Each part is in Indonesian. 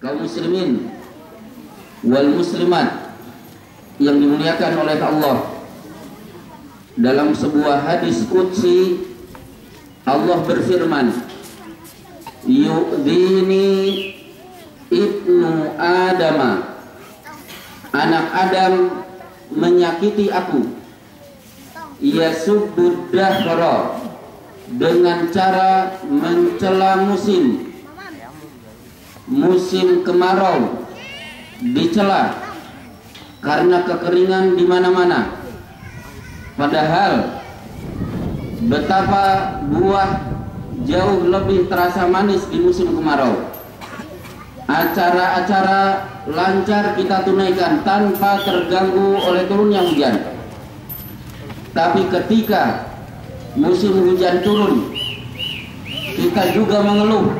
kaum muslimin wal muslimat yang dimuliakan oleh Allah, dalam sebuah hadis qudsi Allah berfirman, yu'dini ibnu adama, anak Adam menyakiti aku, yasubbud dahra, dengan cara mencela musim kemarau, dicela karena kekeringan di mana-mana. Padahal betapa buah jauh lebih terasa manis di musim kemarau. Acara-acara lancar kita tunaikan tanpa terganggu oleh turunnya hujan. Tapi ketika musim hujan turun, kita juga mengeluh,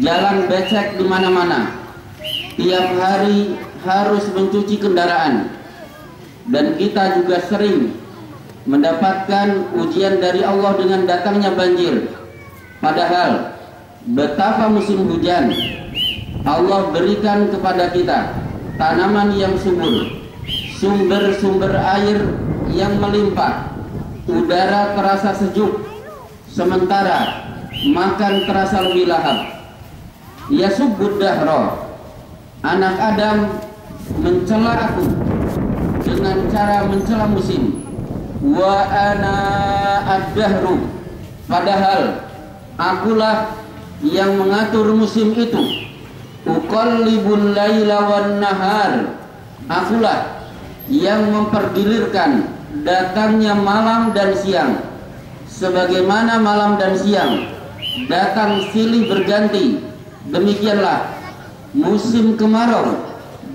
jalan becek di mana-mana, tiap hari harus mencuci kendaraan, dan kita juga sering mendapatkan ujian dari Allah dengan datangnya banjir. Padahal betapa musim hujan Allah berikan kepada kita tanaman yang subur, sumber-sumber air yang melimpah, udara terasa sejuk, sementara makan terasa lebih lahap. Yasubbud dahra, anak Adam mencela aku dengan cara mencela musim. Wa ana ad-dahru, padahal akulah yang mengatur musim itu. Uqallibul laila wan nahar, akulah yang mempergilirkan datangnya malam dan siang. Sebagaimana malam dan siang datang silih berganti, demikianlah musim kemarau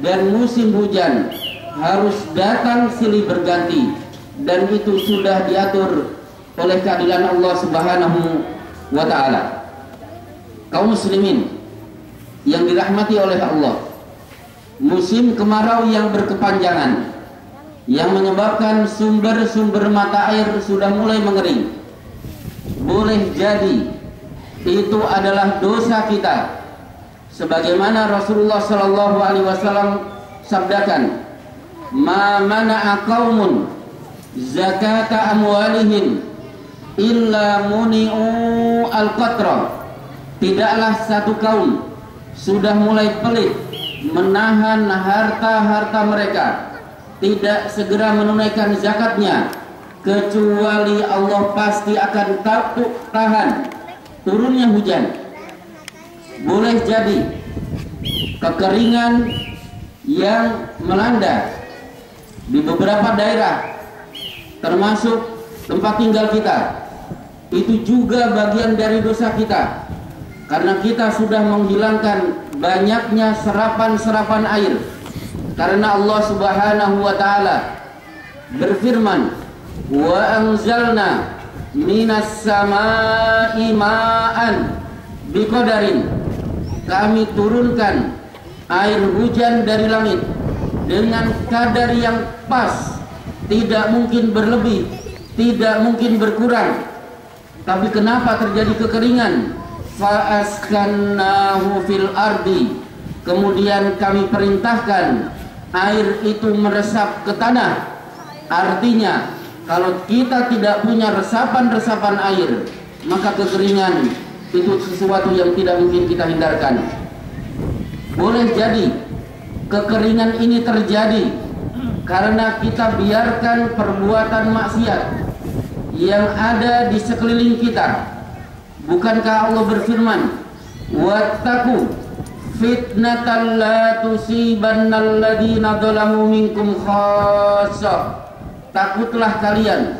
dan musim hujan harus datang silih berganti, dan itu sudah diatur oleh keadilan Allah Subhanahu wa ta'ala. Kaum muslimin yang dirahmati oleh Allah, musim kemarau yang berkepanjangan yang menyebabkan sumber-sumber mata air sudah mulai mengering, boleh jadi itu adalah dosa kita, sebagaimana Rasulullah sallallahu alaihi wasallam sabdakan, ma mana'a qaumun zakata amwalihim illa muni'u al-qatra, tidaklah satu kaum sudah mulai pelit menahan harta-harta mereka, tidak segera menunaikan zakatnya, kecuali Allah pasti akan tahan turunnya hujan. Boleh jadi kekeringan yang melanda di beberapa daerah termasuk tempat tinggal kita, itu juga bagian dari dosa kita, karena kita sudah menghilangkan banyaknya serapan-serapan air. Karena Allah Subhanahu wa ta'ala berfirman, wa anzalna minas samai ma'an biqadarin, kami turunkan air hujan dari langit dengan kadar yang pas, tidak mungkin berlebih, tidak mungkin berkurang. Tapi kenapa terjadi kekeringan? Fa'askannahu fil ardi, kemudian kami perintahkan air itu meresap ke tanah. Artinya kalau kita tidak punya resapan-resapan air, maka kekeringan itu sesuatu yang tidak mungkin kita hindarkan. Boleh jadi kekeringan ini terjadi karena kita biarkan perbuatan maksiat yang ada di sekeliling kita. Bukankah Allah berfirman, wattaqu fitnatan la tusibannal ladzina zalamu minkum khassah, takutlah kalian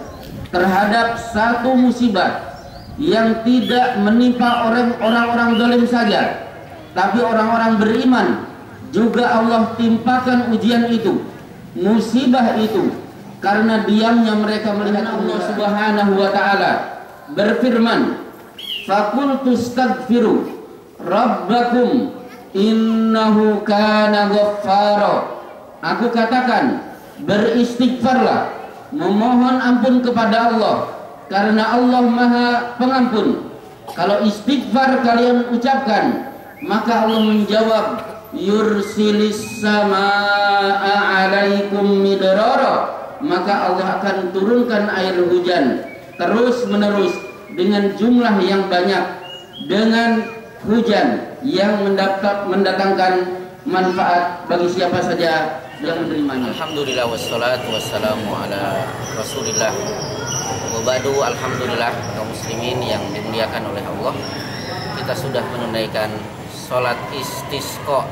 terhadap satu musibah yang tidak menimpa orang-orang zalim saja, tapi orang-orang beriman juga Allah timpakan ujian itu, musibah itu, karena diamnya mereka melihat Allah Subhanahu wa ta'ala berfirman, faqultu astaghfiru rabbakum innahu kana ghaffara, aku katakan beristighfarlah, memohon ampun kepada Allah, karena Allah Maha Pengampun. Kalau istighfar kalian ucapkan, Maka Allah menjawab, yursilis samaa alaikum midrara. Maka Allah akan turunkan air hujan terus menerus dengan jumlah yang banyak, dengan hujan yang mendatangkan manfaat bagi siapa saja yang menerimanya. Alhamdulillah wassalatu wassalamu ala Rasulillah. Wa ba'du, alhamdulillah kaum muslimin yang dimuliakan oleh Allah. Kita sudah menunaikan sholat istisqa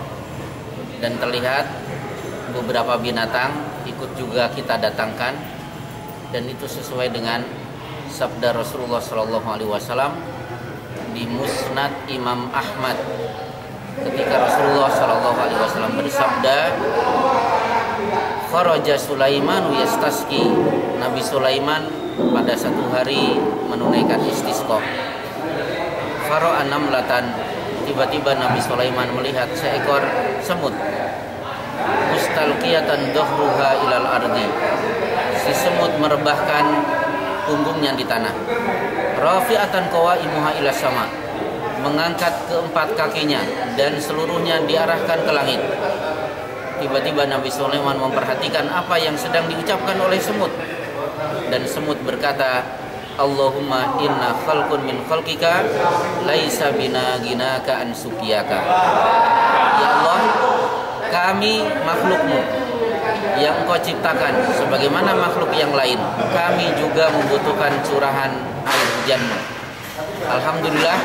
dan terlihat beberapa binatang ikut juga kita datangkan, dan itu sesuai dengan sabda Rasulullah SAW di Musnad Imam Ahmad ketika Rasulullah SAW bersabda, kharaja Sulaiman yastasqi. Nabi Sulaiman pada satu hari menunaikan istisqa. Fara'a namlatan. Tiba-tiba Nabi Sulaiman melihat seekor semut. Mustalqiyatan dhahruha ilal ardi. Si semut merebahkan punggungnya di tanah. Rafi'atan qawaimuha ila sama. Mengangkat keempat kakinya dan seluruhnya diarahkan ke langit. Tiba-tiba Nabi Sulaiman memperhatikan apa yang sedang diucapkan oleh semut. Dan semut berkata, Allahumma inna khalqun min khalqika laisa bina ginaka an sukiyaka. Ya Allah, kami makhlukmu yang engkau ciptakan sebagaimana makhluk yang lain. Kami juga membutuhkan curahan air hujanmu. Alhamdulillah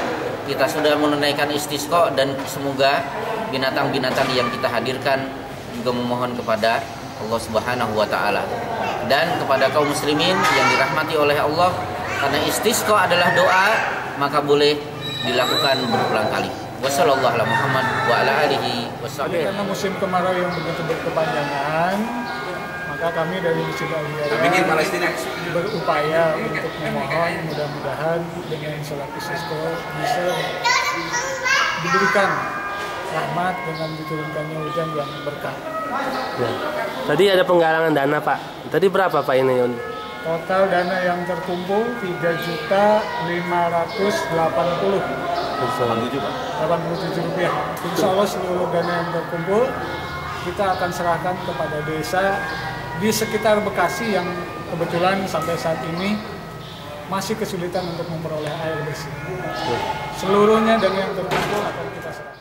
kita sudah menunaikan istisqa, dan semoga binatang-binatang yang kita hadirkan juga memohon kepada Allah Subhanahu wa taala. Dan kepada kaum muslimin yang dirahmati oleh Allah, karena istisqa adalah doa, maka boleh dilakukan berulang kali. Wassallallahu ala Muhammad wa ala alihi wasallam. Karena musim kemarau yang begitu berkepanjangan, maka kami dari Masjid Al-Hidayah berupaya untuk memohon mudah-mudahan dengan sholat istisqa bisa diberikan rahmat dengan diturunkannya hujan yang berkah. Ya. Tadi ada penggalangan dana, Pak. Tadi berapa, Pak, ini? Total dana yang terkumpul 3.587 rupiah. Insya Allah seluruh dana yang terkumpul kita akan serahkan kepada desa di sekitar Bekasi yang kebetulan sampai saat ini masih kesulitan untuk memperoleh air bersih. Seluruhnya dana yang terkumpul akan kita serahkan.